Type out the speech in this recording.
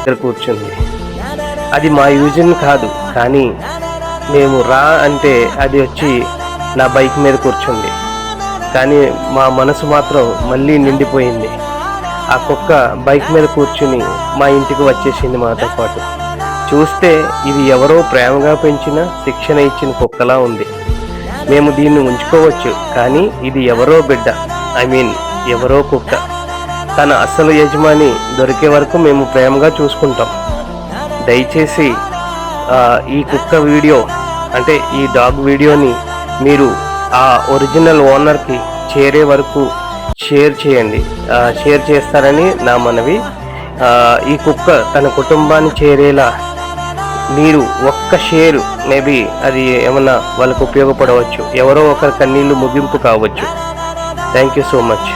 దగ్గర కూర్చుంది. అది మా యూజన్ కాదు, కానీ మేము రా అంటే అది వచ్చి నా బైక్ మీద కూర్చుంది. కానీ మా మనసు మాత్రం మళ్ళీ నిండిపోయింది. ఆ కుక్క బైక్ మీద కూర్చుని మా ఇంటికి వచ్చేసింది మాతో పాటు. చూస్తే ఇది ఎవరో ప్రేమగా పెంచిన, శిక్షణ ఇచ్చిన కుక్కలా ఉంది. మేము దీన్ని ఉంచుకోవచ్చు, కానీ ఇది ఎవరో బిడ్డ, ఎవరో కుక్క. తన అసలు యజమాని దొరికే వరకు మేము ప్రేమగా చూసుకుంటాం. దయచేసి ఈ కుక్క వీడియో అంటే ఈ డాగ్ వీడియోని మీరు ఆ ఒరిజినల్ ఓనర్కి చేరే వరకు షేర్ చేయండి. షేర్ చేస్తారని నా మనవి. ఈ కుక్క తన కుటుంబాన్ని చేరేలా మీరు ఒక్క షేర్, మేబీ అది ఏమన్నా వాళ్ళకు ఉపయోగపడవచ్చు. ఎవరో ఒకరి కన్నీళ్ళు ముగింపు కావచ్చు. Thank you so much.